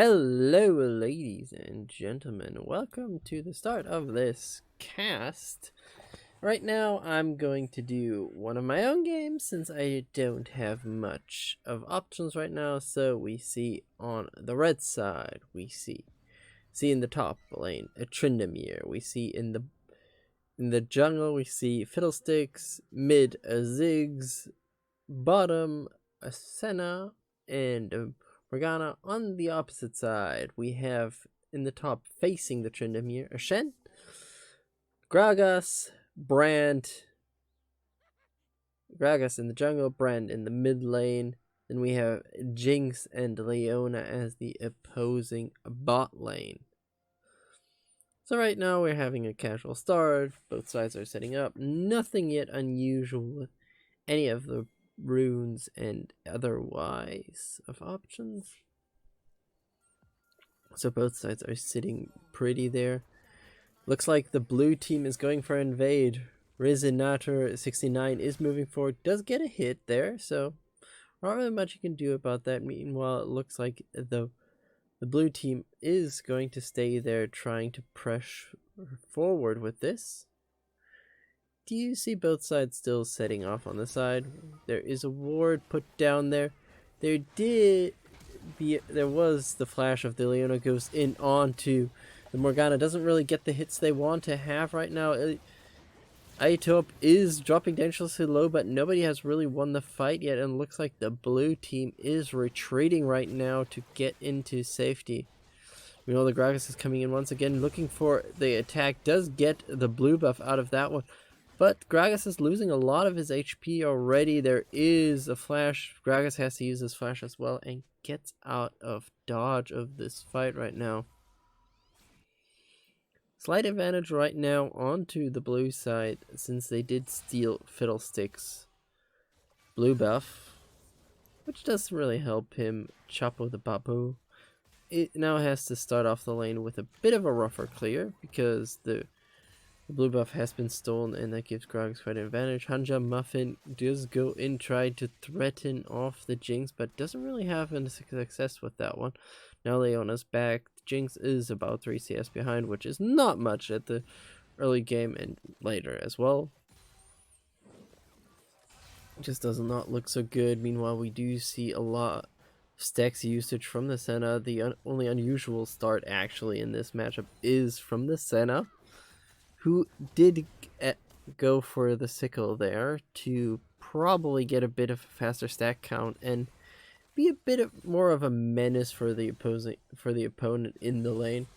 Hello, ladies and gentlemen. Welcome to the start of this cast. Right now, I'm going to do one of my own games since I don't have much of options right now. So we see on the red side, we see in the top lane a Tryndamere. We see in the jungle, we see Fiddlesticks, mid a Ziggs, bottom a Senna, and Morgana. On the opposite side, we have in the top facing the Tryndamere a Shen, Gragas, Gragas in the jungle, Brand in the mid lane. Then we have Jinx and Leona as the opposing bot lane. So right now we're having a casual start. Both sides are setting up. Nothing yet unusual with any of the runes and otherwise of options. So both sides are sitting pretty there. Looks like the blue team is going for invade. Rizinator 69 is moving forward, does get a hit there, so not really much you can do about that. Meanwhile, it looks like the blue team is going to stay there trying to press forward with this. Do you see both sides still setting off on the side? There is a ward put down there. There was the flash of the Leona goes in onto the Morgana. Doesn't really get the hits they want to have right now. Aetop is dropping dangerously low, but nobody has really won the fight yet, and looks like the blue team is retreating right now to get into safety. We know the Gragas is coming in once again, looking for the attack. Does get the blue buff out of that one, but Gragas is losing a lot of his HP already. There is a flash. Gragas has to use his flash as well and gets out of dodge of this fight right now. Slight advantage right now onto the blue side since they did steal Fiddlesticks' blue buff, which doesn't really help him. Chapo the Babu. It now has to start off the lane with a bit of a rougher clear because the blue buff has been stolen, and that gives Gragas quite an advantage. Hanja Muffin does go in, try to threaten off the Jinx, but doesn't really have any success with that one. Now Leona's back. Jinx is about 3 CS behind, which is not much at the early game and later as well. Just does not look so good. Meanwhile, we do see a lot of stacks usage from the Senna. The only unusual start actually in this matchup is from the Senna, who did go for the sickle there to probably get a bit of a faster stack count and be a bit more of a menace for the opponent in the lane.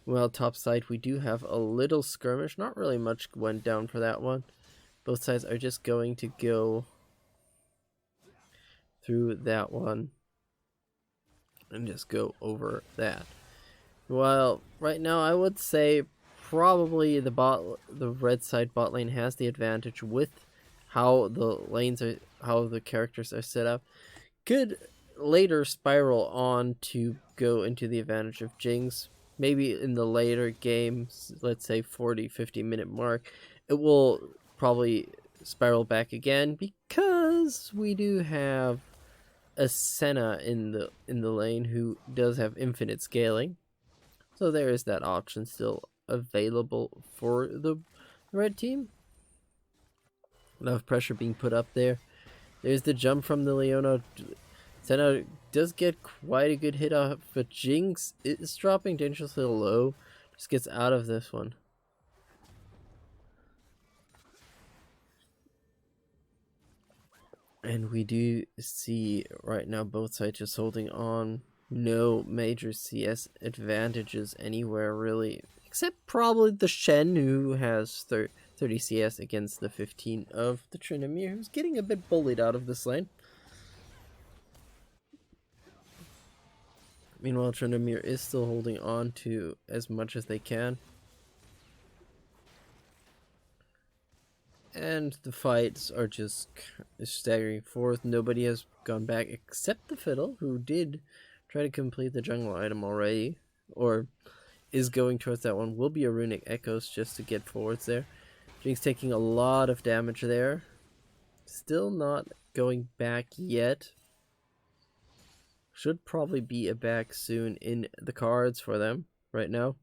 Well, top side we do have a little skirmish. Not really much went down for that one. Both sides are just going to go through that one and just go over that. Well, right now I would say probably the red side bot lane has the advantage with how the characters are set up. Could later spiral on to go into the advantage of Jinx. Maybe in the later games, let's say 40-50 minute mark, it will probably spiral back again because we do have a Senna in the lane who does have infinite scaling. So there is that option still available for the red team. Enough pressure being put up there. There's the jump from the Leona. Senna does get quite a good hit off, but Jinx is dropping dangerously low. Just gets out of this one. And we do see right now both sides just holding on. No major CS advantages anywhere really, except probably the Shen, who has 30 CS against the 15 of the Tryndamere, who's getting a bit bullied out of this lane. Meanwhile, Tryndamere is still holding on to as much as they can. And the fights are just staggering forth. Nobody has gone back except the Fiddle, who did try to complete the jungle item already, or is going towards that one. Will be a Runic Echoes just to get forwards there. Jinx taking a lot of damage there. Still not going back yet. should probably be a back soon in the cards for them right now.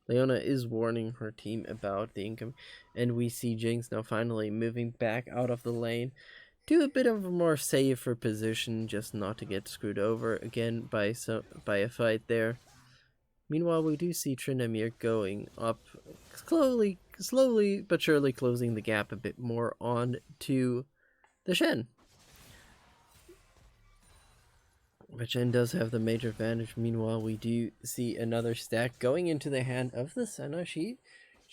Leona is warning her team about the income, and we see Jinx now finally moving back out of the lane to a bit of a more safer position, just not to get screwed over again by a fight there. Meanwhile, we do see Tryndamere going up, slowly but surely closing the gap a bit more on to the Shen. But Shen does have the major advantage. Meanwhile, we do see another stack going into the hand of the Senna. She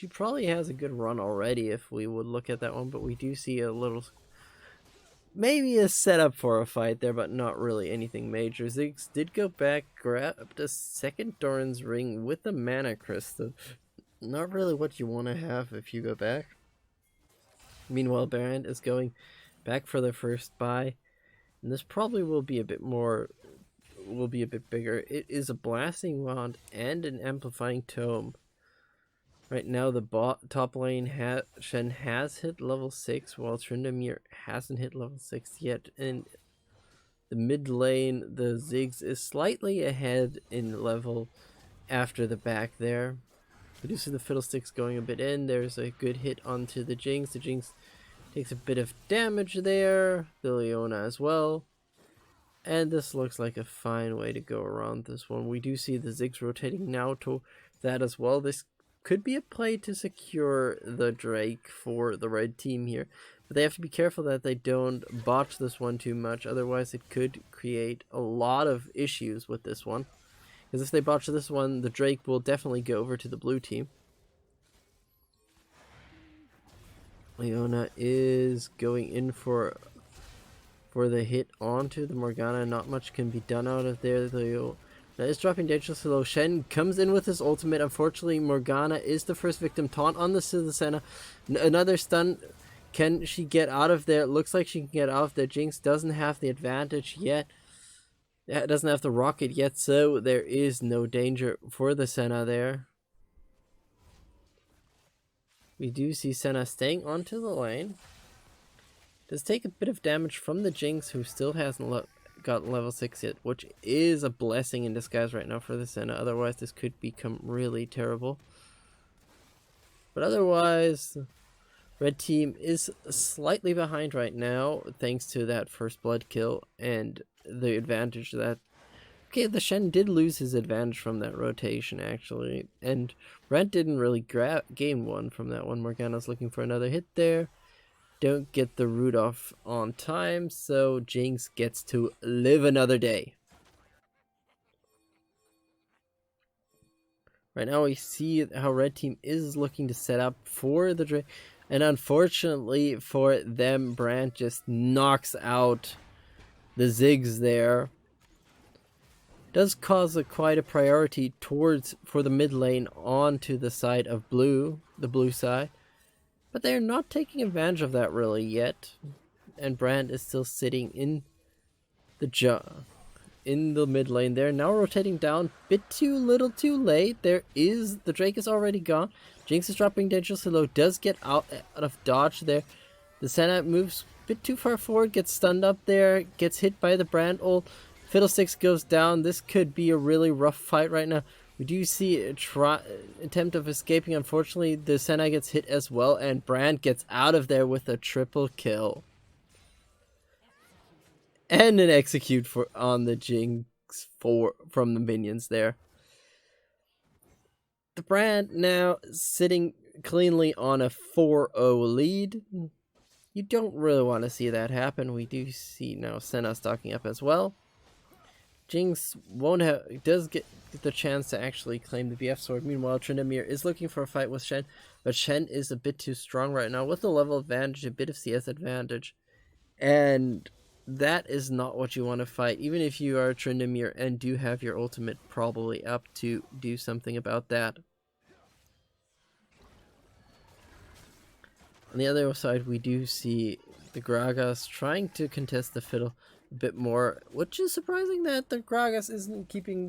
probably has a good run already if we would look at that one, but we do see a little, maybe a setup for a fight there, but not really anything major. Ziggs did go back, grabbed a second Doran's ring with the mana crystal. Not really what you want to have if you go back. Meanwhile, Baron is going back for the first buy, and this probably will be a bit bigger. It is a blasting wand and an amplifying tome. Right now, the top lane Shen has hit level 6, while Tryndamere hasn't hit level 6 yet. And the mid lane, the Ziggs, is slightly ahead in level after the back there. We do see the Fiddlesticks going a bit in. There's a good hit onto the Jinx. The Jinx takes a bit of damage there. The Leona as well. And this looks like a fine way to go around this one. We do see the Ziggs rotating now to that as well. This could be a play to secure the Drake for the red team here. But they have to be careful that they don't botch this one too much. Otherwise, it could create a lot of issues with this one. Because if they botch this one, the Drake will definitely go over to the blue team. Leona is going in for the hit onto the Morgana. Not much can be done out of there. Leona is dropping dangerously low. Shen comes in with his ultimate. Unfortunately, Morgana is the first victim. Taunt on the Senna. Another stun. Can she get out of there? It looks like she can get out of there. Jinx doesn't have the advantage yet. It doesn't have the rocket yet, so there is no danger for the Senna there. We do see Senna staying onto the lane. Does take a bit of damage from the Jinx, who still hasn't gotten level 6 yet, which is a blessing in disguise right now for the Senna. Otherwise, this could become really terrible. But otherwise, red team is slightly behind right now, thanks to that first blood kill and the advantage that... Okay, the Shen did lose his advantage from that rotation, actually. And Brent didn't really gain one from that one. Morgana's looking for another hit there. Don't get the root off on time, so Jinx gets to live another day. Right now we see how red team is looking to set up for the Drake, and unfortunately for them, Brand just knocks out the Ziggs there. Does cause quite a priority for the mid lane onto the side of blue, the blue side. But they're not taking advantage of that really yet. And Brand is still sitting in the mid lane there. Now rotating down, bit too little too late. The Drake is already gone. Jinx is dropping dangerously low, does get out of dodge there. The Senna moves a bit too far forward, gets stunned up there, gets hit by the Brand ult. Fiddlesticks goes down. This could be a really rough fight right now. We do see a attempt of escaping. Unfortunately, the Senna gets hit as well, and Brand gets out of there with a triple kill. And an execute on the Jinx from the minions there. The Brand now sitting cleanly on a 4-0 lead. You don't really want to see that happen. We do see now Senna stocking up as well. Jinx does get the chance to actually claim the BF sword. Meanwhile, Tryndamere is looking for a fight with Shen, but Shen is a bit too strong right now with the level advantage, a bit of CS advantage, and that is not what you want to fight, even if you are Tryndamere and do have your ultimate probably up to do something about that. On the other side, we do see the Gragas trying to contest the Fiddle a bit more, which is surprising that the Gragas isn't keeping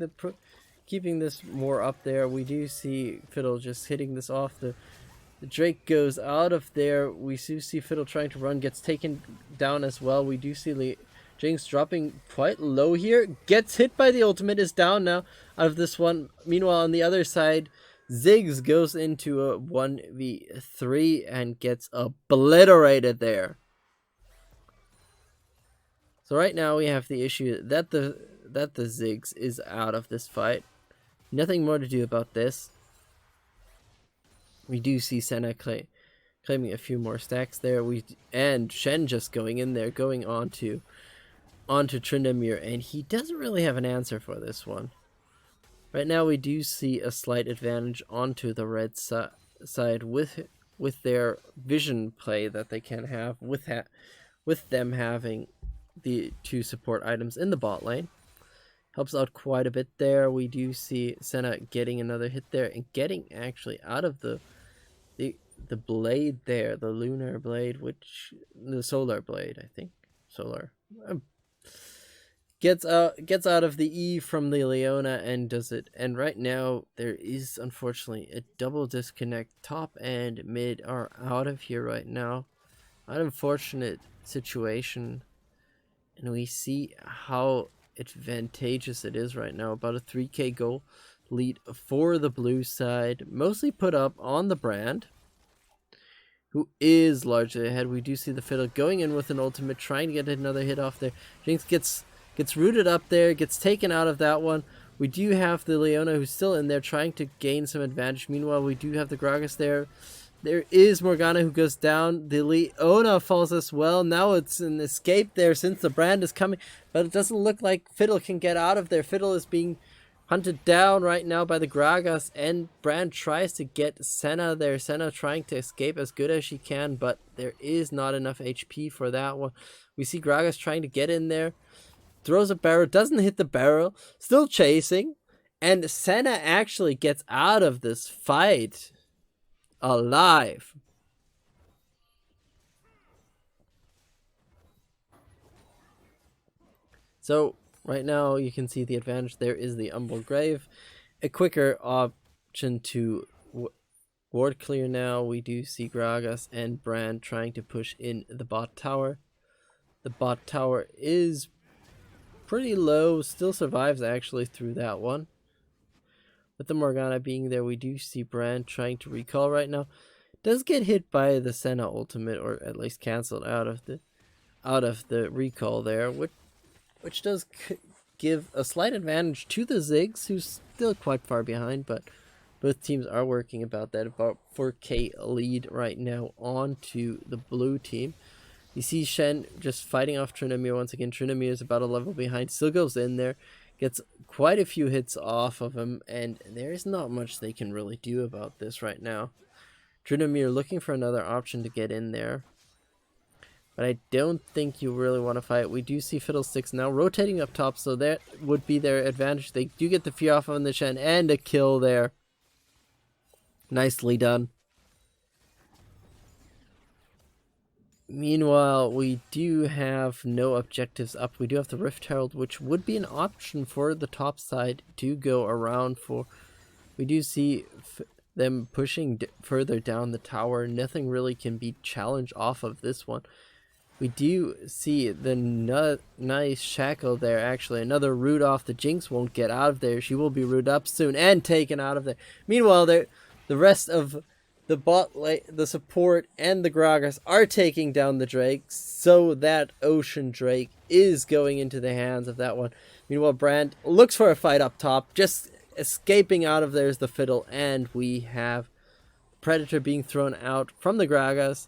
this more up there. We do see Fiddle just hitting this off. The Drake goes out of there. We do see Fiddle trying to run, gets taken down as well. We do see Jinx dropping quite low here. Gets hit by the ultimate, is down now out of this one. Meanwhile, on the other side, Ziggs goes into a 1v3 and gets obliterated there. So right now we have the issue that the Ziggs is out of this fight. Nothing more to do about this. We do see Senna claiming a few more stacks there. And Shen just going in there, going onto Tryndamere, and he doesn't really have an answer for this one. Right now we do see a slight advantage onto the red side with their vision play that they can have with them having the 2 support items in the bot lane. Helps out quite a bit there. We do see Senna getting another hit there and getting actually out of the blade there, the lunar blade, the solar blade, I think. Solar. Gets out of the E from the Leona and does it. And right now there is unfortunately a double disconnect. Top and mid are out of here right now. An unfortunate situation. And we see how advantageous it is right now. About a 3k goal lead for the blue side. Mostly put up on the Brand, who is largely ahead. We do see the Fiddle going in with an ultimate, trying to get another hit off there. Jinx gets rooted up there, gets taken out of that one. We do have the Leona who's still in there trying to gain some advantage. Meanwhile, we do have the Gragas there. There is Morgana who goes down. The Leona falls as well. Now it's an escape there since the Brand is coming. But it doesn't look like Fiddle can get out of there. Fiddle is being hunted down right now by the Gragas. And Brand tries to get Senna there. Senna trying to escape as good as she can. But there is not enough HP for that one. We see Gragas trying to get in there. Throws a barrel, doesn't hit the barrel, still chasing, and Senna actually gets out of this fight alive. So right now you can see the advantage there is the Umbral Grave, a quicker option to ward clear. Now we do see Gragas and Brand trying to push in the bot tower. The bot tower is pretty low, still survives actually through that one. With the Morgana being there, we do see Brand trying to recall right now. Does get hit by the Senna ultimate, or at least cancelled out of the recall there, which does give a slight advantage to the Ziggs, who's still quite far behind, but both teams are working about that, about 4k lead right now onto the blue team. You see Shen just fighting off Tryndamere once again. Tryndamere is about a level behind. Still goes in there. Gets quite a few hits off of him. And there is not much they can really do about this right now. Tryndamere looking for another option to get in there. But I don't think you really want to fight. We do see Fiddlesticks now rotating up top. So that would be their advantage. They do get the few off on the Shen. And a kill there. Nicely done. Meanwhile, we do have no objectives up. We do have the Rift Herald, which would be an option for the top side to go around for. We do see them pushing further down the tower. Nothing really can be challenged off of this one. We do see the nice shackle there, actually. Another root off. The Jinx won't get out of there. She will be rooted up soon and taken out of there. Meanwhile, the rest of the bot lane, the support, and the Gragas are taking down the Drake, so that Ocean Drake is going into the hands of that one. Meanwhile, Brand looks for a fight up top, just escaping out of there is the Fiddle, and we have Predator being thrown out from the Gragas.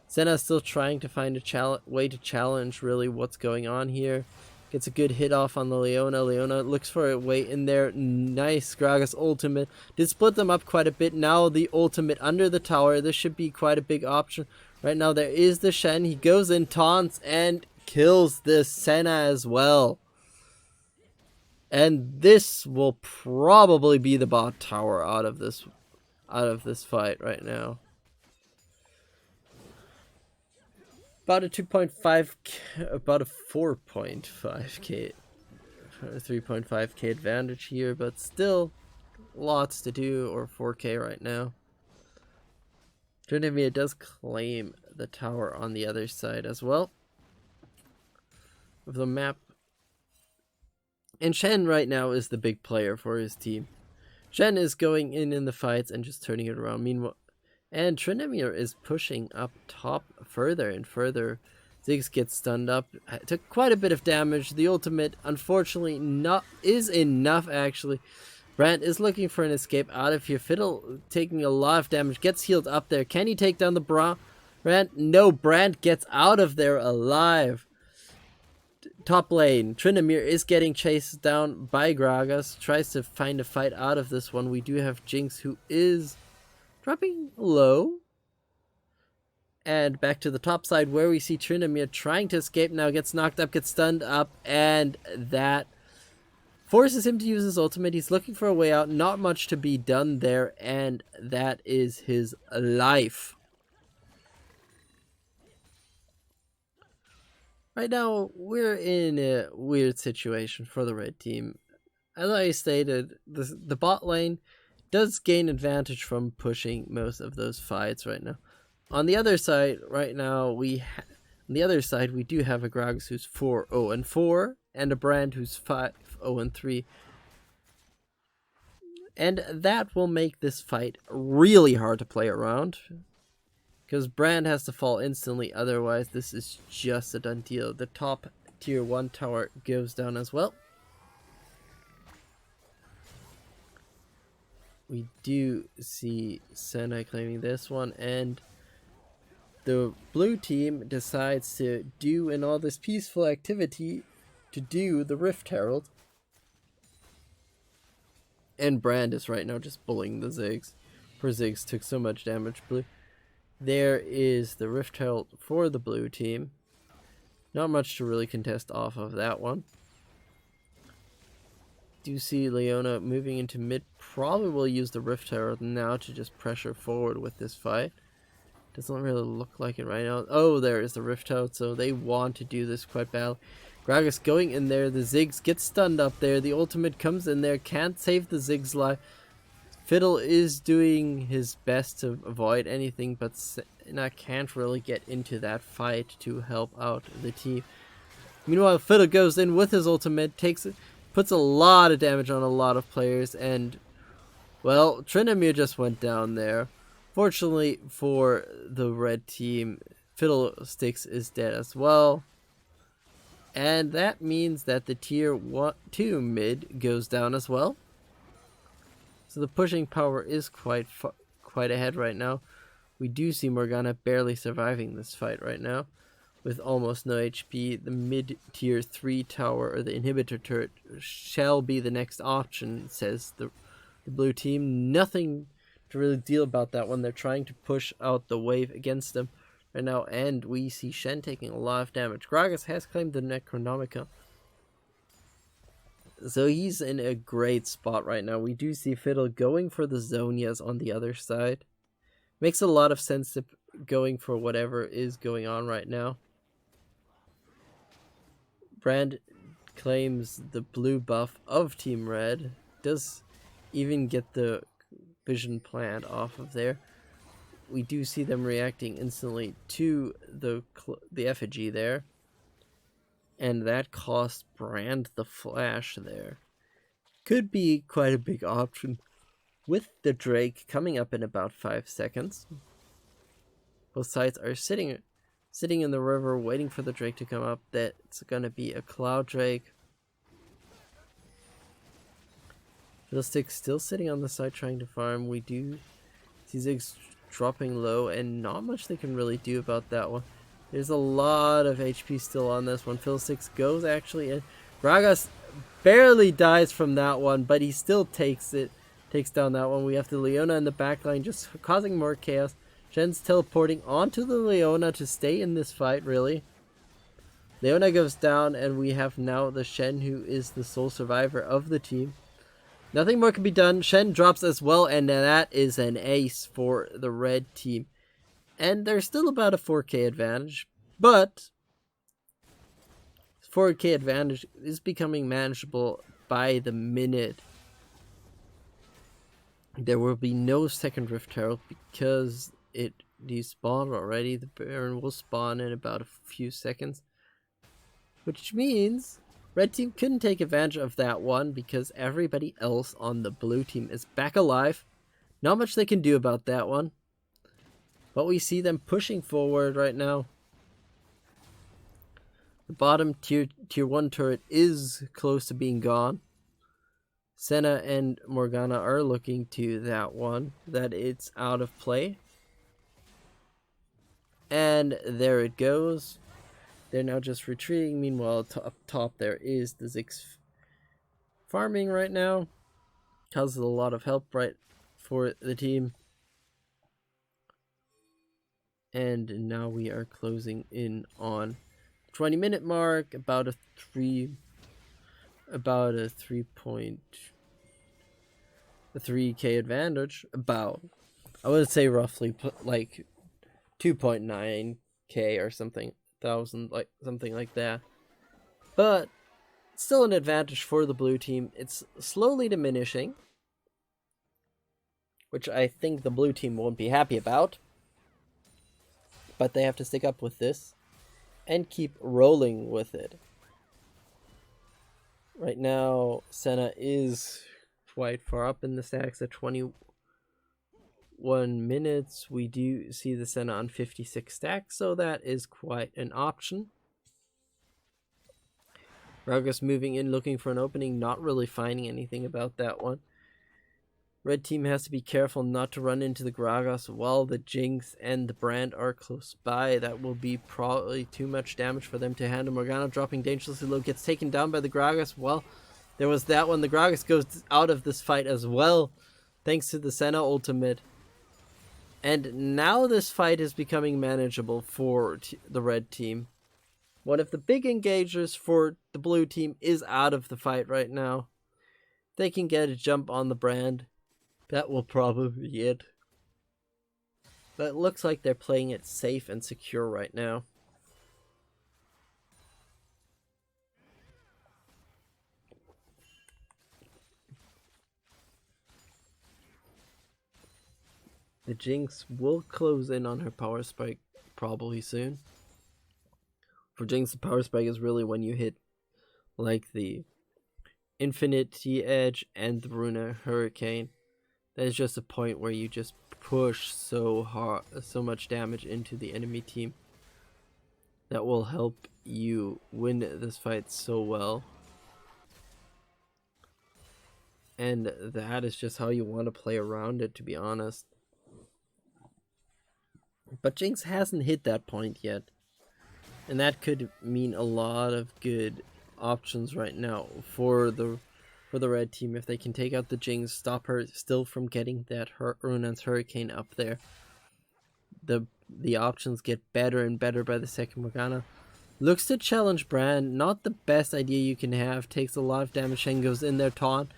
Senna still trying to find a way to challenge really what's going on here. Gets a good hit off on the Leona. Leona looks for a way in there. Nice Gragas ultimate. Did split them up quite a bit. Now the ultimate under the tower. This should be quite a big option. Right now there is the Shen. He goes in, taunts, and kills the Senna as well. And this will probably be the bot tower out of this fight right now. About a 2.5k, about a 4.5k, 3.5k advantage here, but still lots to do, or 4k right now. Tryndamere does claim the tower on the other side as well. of the map. And Shen right now is the big player for his team. Shen is going in the fights and just turning it around. Meanwhile, and Tryndamere is pushing up top further and further. Ziggs gets stunned up. Took quite a bit of damage. The ultimate, unfortunately, is enough, actually. Brand is looking for an escape out of here. Fiddle taking a lot of damage. Gets healed up there. Can he take down the Brand? No, Brand gets out of there alive. Top lane, Tryndamere is getting chased down by Gragas. Tries to find a fight out of this one. We do have Jinx, who is dropping low. And back to the top side where we see Tryndamere trying to escape now. Gets knocked up, gets stunned up, and that forces him to use his ultimate. He's looking for a way out. Not much to be done there, and that is his life. Right now, we're in a weird situation for the red team. As I stated, the bot lane does gain advantage from pushing most of those fights right now. On the other side, right now, we do have a Gragas who's 4-0-4 and a Brand who's 5-0-3. And that will make this fight really hard to play around, because Brand has to fall instantly, otherwise this is just a done deal. The top tier 1 tower goes down as well. We do see Senna claiming this one, and the blue team decides to do, in all this peaceful activity, to do the Rift Herald. And Brand is right now just bullying the Ziggs. Poor Ziggs took so much damage. Blue. There is the Rift Herald for the blue team. Not much to really contest off of that one. Do see Leona moving into mid. Probably will use the Rift Herald now to just pressure forward with this fight. Doesn't really look like it right now. Oh, there is the Rift Herald, so they want to do this quite badly. Gragas going in there. The Ziggs get stunned up there. The ultimate comes in there. Can't save the Ziggs life. Fiddle is doing his best to avoid anything, but Senna can't really get into that fight to help out the team. Meanwhile, Fiddle goes in with his ultimate, puts a lot of damage on a lot of players, and, well, Tryndamere just went down there. Fortunately for the red team, Fiddlesticks is dead as well. And that means that the tier 2 mid goes down as well. So the pushing power is quite ahead right now. We do see Morgana barely surviving this fight right now, with almost no HP. The mid tier 3 tower, or the inhibitor turret, shall be the next option, says the blue team. Nothing to really deal about that one. They're trying to push out the wave against them right now, and we see Shen taking a lot of damage. Gragas has claimed the Necronomicon, so he's in a great spot right now. We do see Fiddle going for the Zonias on the other side. Makes a lot of sense to going for whatever is going on right now. Brand claims the blue buff of Team Red. Does even get the vision plant off of there. We do see them reacting instantly to the effigy there. And that cost Brand the flash there. Could be quite a big option with the Drake coming up in about 5 seconds. Both sides are sitting in the river waiting for the Drake to come up. That's going to be a Cloud Drake. Fiddlestick still sitting on the side trying to farm. We do see Ziggs dropping low, and not much they can really do about that one. There's a lot of HP still on this one. Fiddlesticks goes actually in. Gragas barely dies from that one, but he still takes down that one. We have the Leona in the backline just causing more chaos. Shen's teleporting onto the Leona to stay in this fight, really. Leona goes down, and we have now the Shen, who is the sole survivor of the team. Nothing more can be done. Shen drops as well, and that is an ace for the red team. And there's still about a 4k advantage, but 4k advantage is becoming manageable by the minute. There will be no second Rift Herald because it despawned already. The Baron will spawn in about a few seconds. which means red team couldn't take advantage of that one because everybody else on the blue team is back alive. Not much they can do about that one. But we see them pushing forward right now. The bottom tier 1 turret is close to being gone. Senna and Morgana are looking to that one, that it's out of play. And there it goes. They're now just retreating. Meanwhile, up top there is the Ziggs farming right now. Causes a lot of help right for the team. And now we are closing in on 20-minute mark, about a 3k advantage. About, I would say roughly like 2.9k or something thousand, like something like that. But still an advantage for the blue team. It's slowly diminishing, which I think the blue team won't be happy about. But they have to stick up with this and keep rolling with it. Right now, Senna is quite far up in the stacks at 21 minutes. We do see the Senna on 56 stacks, so that is quite an option. Gragas moving in, looking for an opening, not really finding anything about that one. Red team has to be careful not to run into the Gragas while the Jinx and the Brand are close by. That will be probably too much damage for them to handle. Morgana dropping dangerously low, gets taken down by the Gragas. Well, there was that one. The Gragas goes out of this fight as well, thanks to the Senna ultimate. And now this fight is becoming manageable for the red team. One of the big engagers for the blue team is out of the fight right now. They can get a jump on the Brand. That will probably be it. But it looks like they're playing it safe and secure right now. The Jinx will close in on her power spike probably soon. For Jinx, the power spike is really when you hit like the Infinity Edge and the Runa Hurricane. That is just a point where you just push so hard, so much damage into the enemy team. That will help you win this fight so well. And that is just how you want to play around it, to be honest. But Jinx hasn't hit that point yet. And that could mean a lot of good options right now for the red team. If they can take out the Jinx, stop her still from getting that Runan's Hurricane up there, the options get better and better by the second. Morgana looks to challenge Brand. Not the best idea you can have. Takes a lot of damage and goes in there taunt.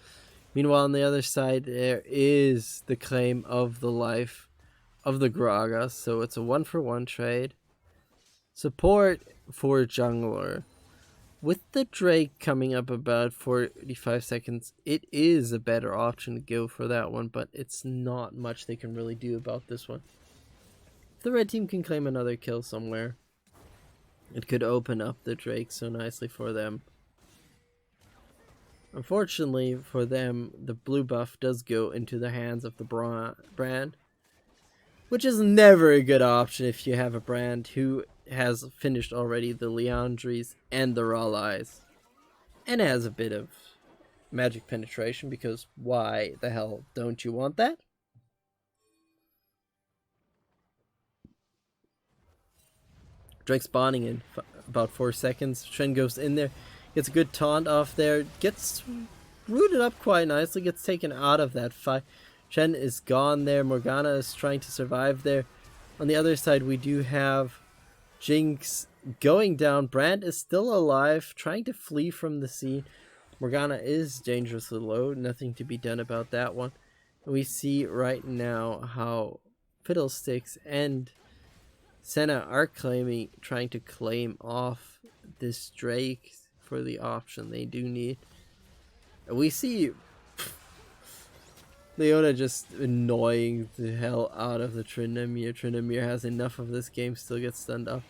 Meanwhile, on the other side, there is the claim of the life of the Gragas, so it's a 1-for-1 trade. Support for jungler. With the Drake coming up about 45 seconds, it is a better option to go for that one, but it's not much they can really do about this one. If the red team can claim another kill somewhere, it could open up the Drake so nicely for them. Unfortunately for them, the blue buff does go into the hands of the Brand, which is never a good option if you have a Brand who has finished already the Liandry's and the Rallies, and has a bit of magic penetration, because why the hell don't you want that? Drake spawning in about 4 seconds. Shen goes in there, gets a good taunt off there, gets rooted up quite nicely, gets taken out of that fight. Shen is gone there. Morgana is trying to survive there. On the other side, we do have Jinx going down. Brand is still alive, trying to flee from the scene. Morgana is dangerously low. Nothing to be done about that one. We see right now how Fiddlesticks and Senna are trying to claim off this Drake for the option they do need. We see Leona just annoying the hell out of the Tryndamere. Tryndamere has enough of this game, still gets stunned up.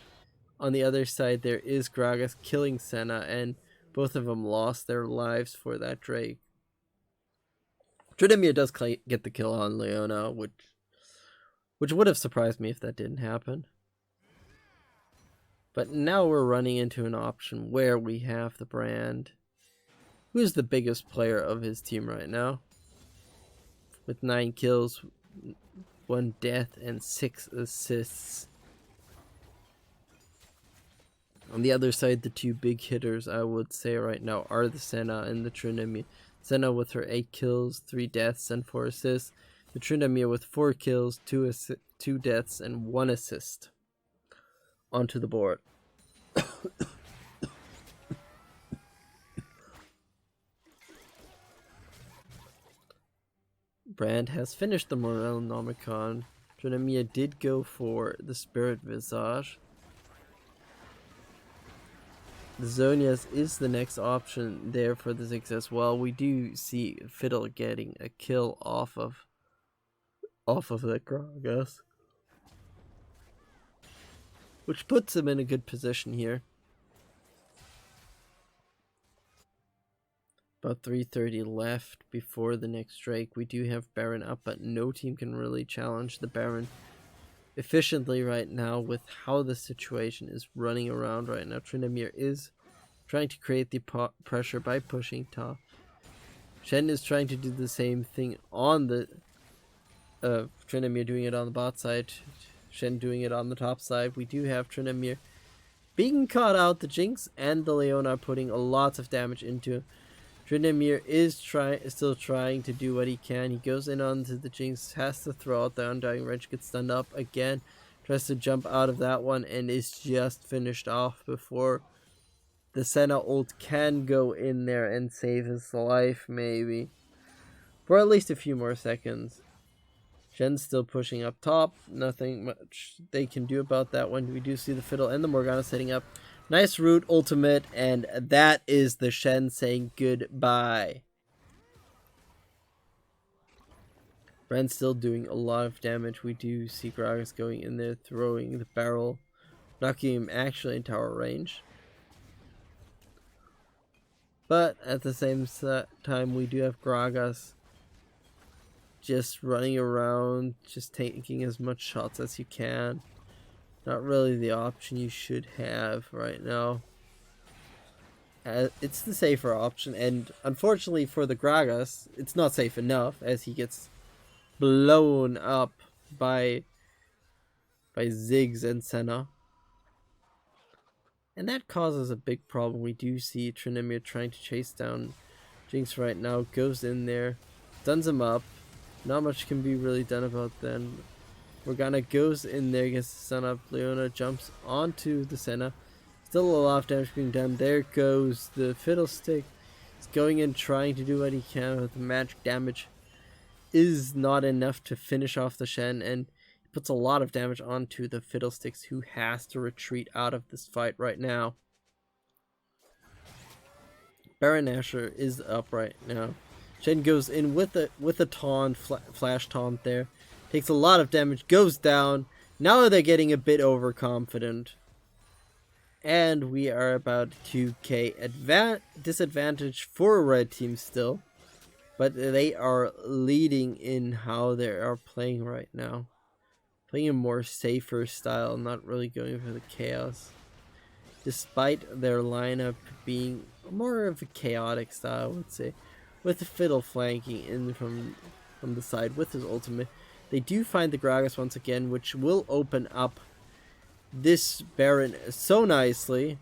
On the other side, there is Gragas killing Senna, and both of them lost their lives for that Drake. Tryndamere does get the kill on Leona, which would have surprised me if that didn't happen. But now we're running into an option where we have the Brand, who's the biggest player of his team right now, with 9 kills, 1 death, and 6 assists. On the other side, the 2 big hitters I would say right now are the Senna and the Tryndamere. Senna with her 8 kills, 3 deaths, and 4 assists. The Tryndamere with 4 kills, 2 deaths, and 1 assist onto the board. Brand has finished the Morellonomicon. Tryndamere did go for the Spirit Visage. The Zhonya's is the next option there for the Ziggs as well. We do see Fiddle getting a kill off of the Gragas, which puts him in a good position here. About 3:30 left before the next Drake. We do have Baron up, but no team can really challenge the Baron efficiently right now with how the situation is running around right now. Tryndamere is trying to create the pressure by pushing top. Shen is trying to do the same thing on the Tryndamere doing it on the bot side, Shen doing it on the top side. We do have Tryndamere being caught out. The Jinx and the Leona are putting lots of damage into him. Tryndamere is still trying to do what he can. He goes in onto the Jinx, has to throw out the Undying Wrench, gets stunned up again, tries to jump out of that one, and is just finished off before the Senna ult can go in there and save his life, maybe. For at least a few more seconds. Shen's still pushing up top. Nothing much they can do about that one. We do see the Fiddle and the Morgana setting up. Nice root ultimate, and that is the Shen saying goodbye. Brand's still doing a lot of damage. We do see Gragas going in there, throwing the barrel, knocking him actually in tower range. But at the same time, we do have Gragas just running around, just taking as much shots as you can. Not really the option you should have right now. It's the safer option, and unfortunately for the Gragas, it's not safe enough as he gets blown up by Ziggs and Senna. And that causes a big problem. We do see Tryndamere trying to chase down Jinx right now. Goes in there, stuns him up. Not much can be really done about that. Morgana goes in there, gets the stun up. Leona jumps onto the Senna. Still a lot of damage being done. There goes the Fiddlestick. He's going in trying to do what he can, but the magic damage is not enough to finish off the Shen, and he puts a lot of damage onto the Fiddlesticks, who has to retreat out of this fight right now. Baron Nashor is up right now. Shen goes in with a taunt, flash taunt there. Takes a lot of damage, goes down. Now they're getting a bit overconfident. And we are about 2k disadvantage for red team still. But they are leading in how they are playing right now. Playing a more safer style, not really going for the chaos. Despite their lineup being more of a chaotic style, I would say. With the Fiddle flanking in from the side with his ultimate. They do find the Gragas once again, which will open up this Baron so nicely.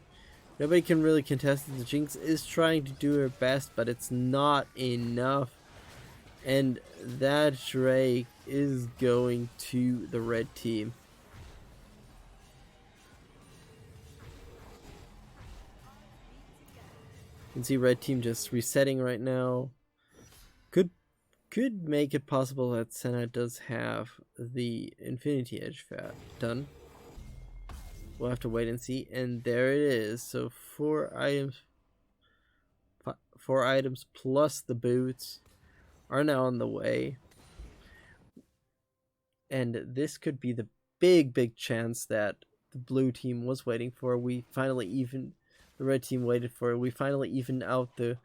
Nobody can really contest it. The Jinx is trying to do her best, but it's not enough. And that Drake is going to the red team. You can see red team just resetting right now. Could make it possible that Senna does have the Infinity Edge done. We'll have to wait and see. And there it is. So 4 items plus the boots are now on the way. And this could be the big chance that the blue team was waiting for. The red team waited for. We finally even out the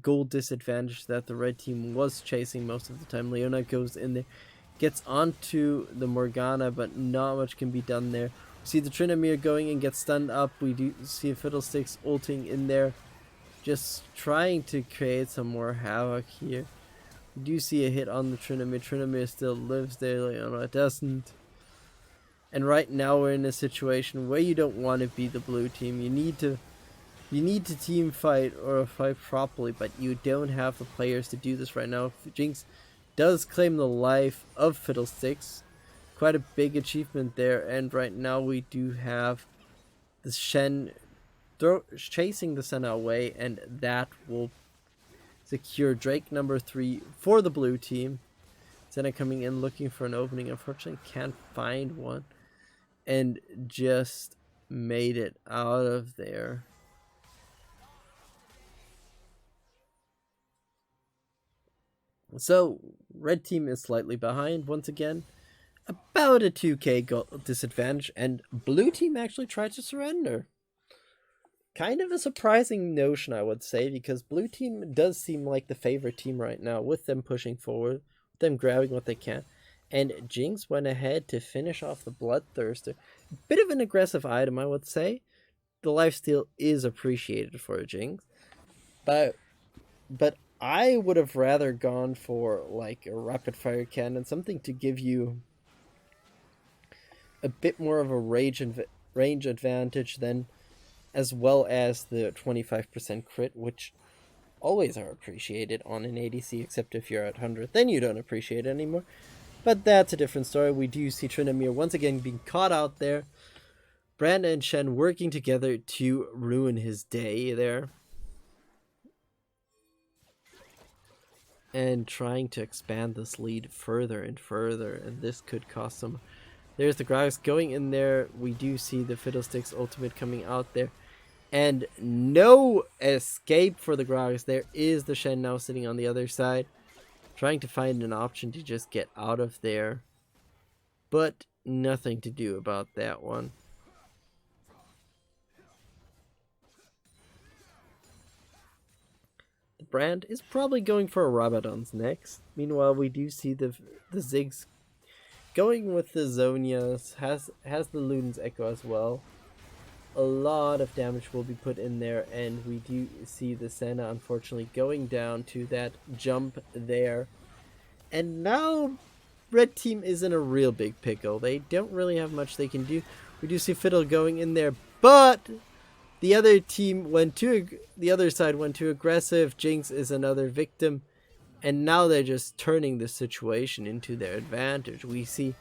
gold disadvantage that the red team was chasing most of the time. Leona goes in there, gets onto the Morgana, but not much can be done there. We see the Tryndamere going and gets stunned up. We do see Fiddlesticks ulting in there, just trying to create some more havoc here. We do see a hit on the Tryndamere. Tryndamere still lives there, Leona doesn't. And right now we're in a situation where you don't want to be the blue team. You need to team fight or fight properly, but you don't have the players to do this right now. Jinx does claim the life of Fiddlesticks. Quite a big achievement there, and right now we do have the Shen chasing the Senna away, and that will secure Drake number 3 for the blue team. Senna coming in looking for an opening, unfortunately can't find one, and just made it out of there. So, red team is slightly behind once again, about a 2k disadvantage, and blue team actually tried to surrender. Kind of a surprising notion, I would say, because blue team does seem like the favorite team right now, with them pushing forward, with them grabbing what they can. And Jinx went ahead to finish off the Bloodthirster. A bit of an aggressive item, I would say. The lifesteal is appreciated for a Jinx. But I would have rather gone for like a rapid fire cannon, something to give you a bit more of a range advantage than, as well as the 25% crit, which always are appreciated on an ADC, except if you're at 100, then you don't appreciate it anymore. But that's a different story. We do see Tryndamere once again being caught out there. Brand and Shen working together to ruin his day there. And trying to expand this lead further and further, and this could cost some. There's the Gragas going in there. We do see the Fiddlesticks ultimate coming out there, and no escape for the Gragas. There is the Shen now sitting on the other side, trying to find an option to just get out of there, but nothing to do about that one. Brand is probably going for a Rabadon's next. Meanwhile, we do see the Ziggs going with the Zhonya's, has the Luden's Echo as well. A lot of damage will be put in there, and we do see the Senna unfortunately going down to that jump there. And now red team is in a real big pickle. They don't really have much they can do. We do see Fiddle going in there, but the other side went too aggressive. Jinx is another victim, and now they're just turning the situation into their advantage. We see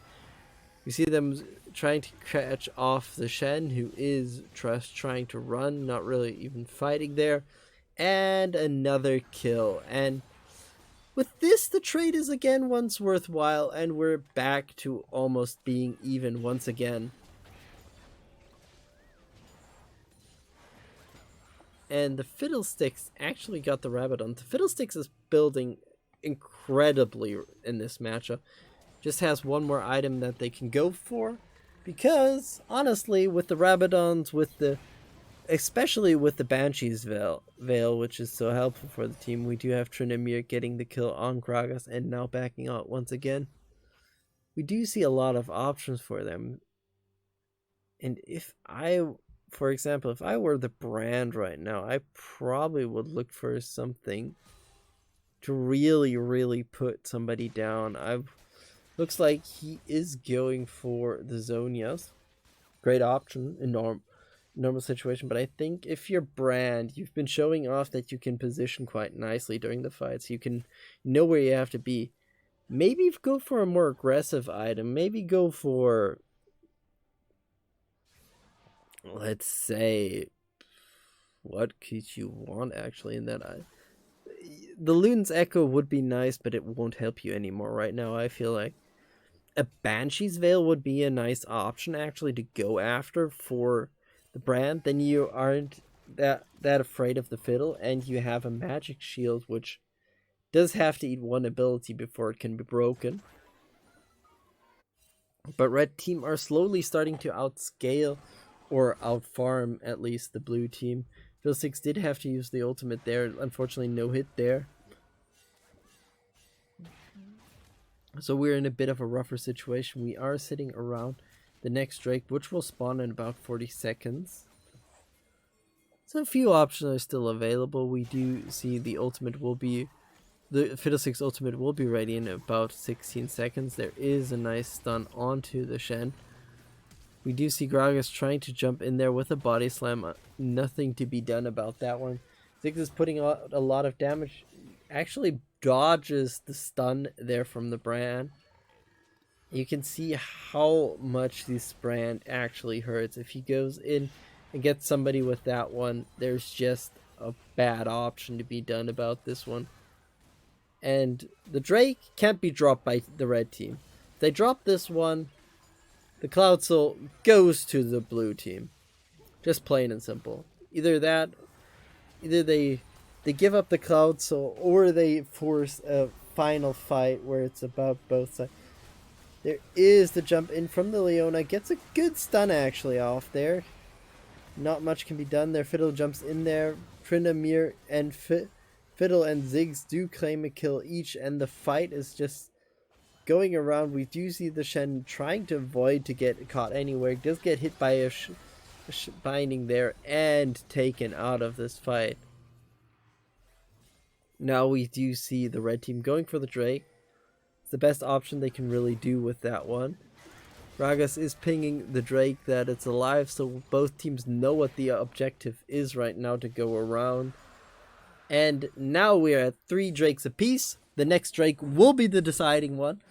them trying to catch off the Shen, who is trying to run, not really even fighting there, and another kill. And with this, the trade is again once worthwhile, and we're back to almost being even once again. And the Fiddlesticks actually got the Rabadon. The Fiddlesticks is building incredibly in this matchup. Just has one more item that they can go for. Because, honestly, with the Rabadons, especially with the Banshee's Veil, which is so helpful for the team, we do have Tryndamere getting the kill on Gragas and now backing out once again. We do see a lot of options for them. And for example, if I were the Brand right now, I probably would look for something to really, really put somebody down. Looks like he is going for the Zhonya's. Great option in normal situation, but I think if you're Brand, you've been showing off that you can position quite nicely during the fights. You can know where you have to be. Maybe go for a more aggressive item. Maybe go for, let's say, what could you want actually in that item? The Luden's Echo would be nice, but it won't help you anymore right now. I feel like a Banshee's Veil would be a nice option actually to go after for the Brand. Then you aren't that afraid of the Fiddle, and you have a magic shield which does have to eat one ability before it can be broken. But red team are slowly starting to outscale or outfarm at least the blue team. Fiddlesticks did have to use the ultimate there. Unfortunately, no hit there. So we're in a bit of a rougher situation. We are sitting around the next Drake, which will spawn in about 40 seconds. So a few options are still available. We do see the Fiddlesticks ultimate will be ready in about 16 seconds. There is a nice stun onto the Shen. We do see Gragas trying to jump in there with a body slam. Nothing to be done about that one. Ziggs is putting out a lot of damage. Actually dodges the stun there from the brand. You can see how much this brand actually hurts. If he goes in and gets somebody with that one, there's just a bad option to be done about this one. And the Drake can't be dropped by the red team. If they drop this one, the Cloud Soul goes to the blue team. Just plain and simple. Either they give up the Cloud Soul, or they force a final fight where it's about both sides. There is the jump in from the Leona. Gets a good stun actually off there. Not much can be done there. Fiddle jumps in there. Tryndamere and Fiddle and Ziggs do claim a kill each, and the fight is just going around. We do see the Shen trying to avoid to get caught anywhere. Does get hit by a binding there and taken out of this fight. Now we do see the red team going for the Drake. It's the best option they can really do with that one. Gragas is pinging the Drake that it's alive, so both teams know what the objective is right now to go around. And now we are at 3 Drakes apiece. The next Drake will be the deciding one.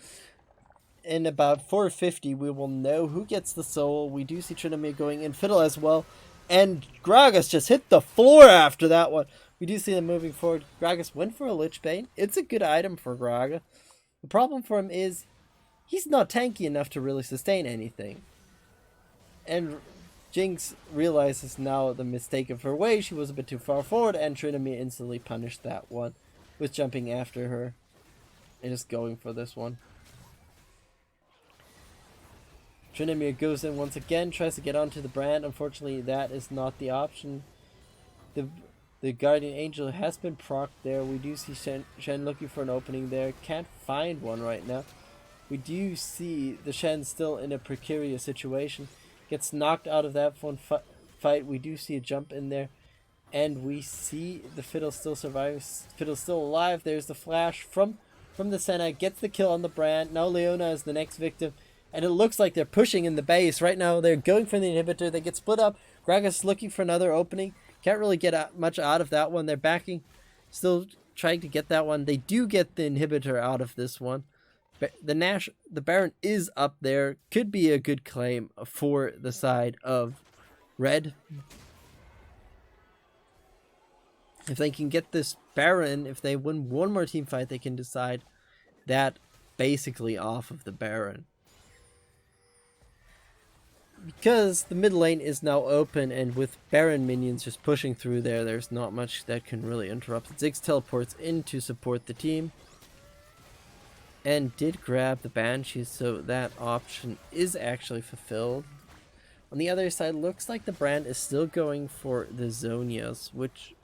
In about 450, we will know who gets the soul. We do see Tryndamere going in, Fiddle as well. And Gragas just hit the floor after that one. We do see them moving forward. Gragas went for a Lich Bane. It's a good item for Gragas. The problem for him is he's not tanky enough to really sustain anything. And Jinx realizes now the mistake of her way. She was a bit too far forward, and Tryndamere instantly punished that one with jumping after her and just going for this one. Tryndamere goes in once again, tries to get onto the brand. Unfortunately, that is not the option. The Guardian Angel has been procced there. We do see Shen looking for an opening there. Can't find one right now. We do see the Shen still in a precarious situation. Gets knocked out of that one fight. We do see a jump in there. And we see the Fiddle still survives. Fiddle still alive. There's the flash from the Senna. Gets the kill on the brand. Now Leona is the next victim. And it looks like they're pushing in the base. Right now they're going for the inhibitor. They get split up. Gragas looking for another opening. Can't really get much out of that one. They're backing. Still trying to get that one. They do get the inhibitor out of this one. The Baron is up there. Could be a good claim for the side of red. If they can get this Baron, if they win one more team fight, they can decide that basically off of the Baron. Because the mid lane is now open, and with Baron minions just pushing through there, there's not much that can really interrupt. Ziggs teleports in to support the team. And did grab the Banshees, so that option is actually fulfilled. On the other side, looks like the brand is still going for the Zonias, which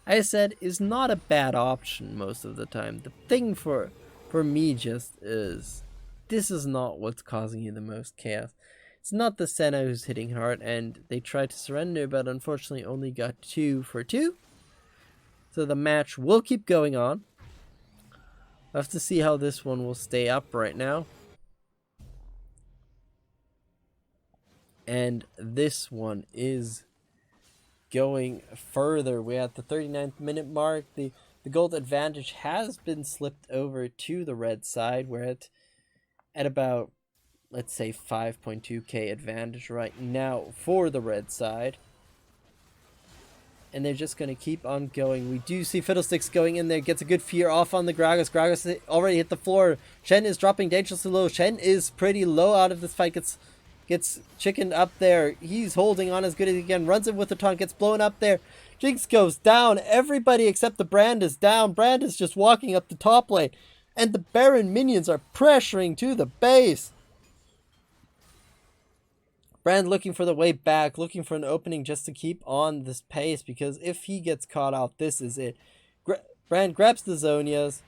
I said is not a bad option most of the time. The thing for me just is, this is not what's causing you the most chaos. It's not the Senna who's hitting hard, and they tried to surrender, but unfortunately only got 2 for 2. So the match will keep going on. We'll have to see how this one will stay up right now. And this one is going further. We're at the 39th minute mark. The gold advantage has been slipped over to the red side. We're at about, let's say, 5.2k advantage right now for the red side. And they're just going to keep on going. We do see Fiddlesticks going in there. Gets a good fear off on the Gragas. Gragas already hit the floor. Shen is dropping dangerously low. Shen is pretty low out of this fight. Gets chickened up there. He's holding on as good as he can. Runs in with the taunt. Gets blown up there. Jinx goes down. Everybody except the Brand is down. Brand is just walking up the top lane. And the Baron minions are pressuring to the base. Brand looking for the way back, looking for an opening just to keep on this pace, because if he gets caught out, this is it. Brand grabs the Zonias,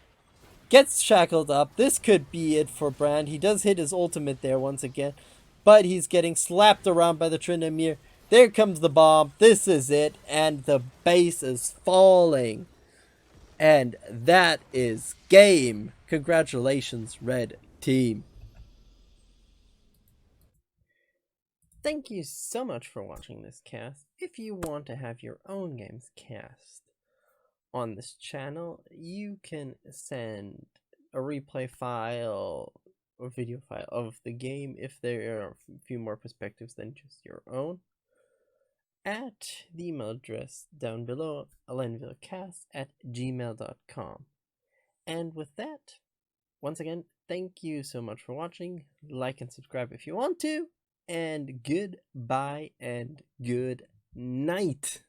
gets shackled up. This could be it for Brand. He does hit his ultimate there once again, but he's getting slapped around by the Tryndamere. There comes the bomb. This is it, and the base is falling. And that is game. Congratulations, Red Team. Thank you so much for watching this cast. If you want to have your own games cast on this channel, you can send a replay file or video file of the game if there are a few more perspectives than just your own at the email address down below, alenvilcasts@gmail.com. And with that, once again, thank you so much for watching. Like and subscribe if you want to. And goodbye and good night.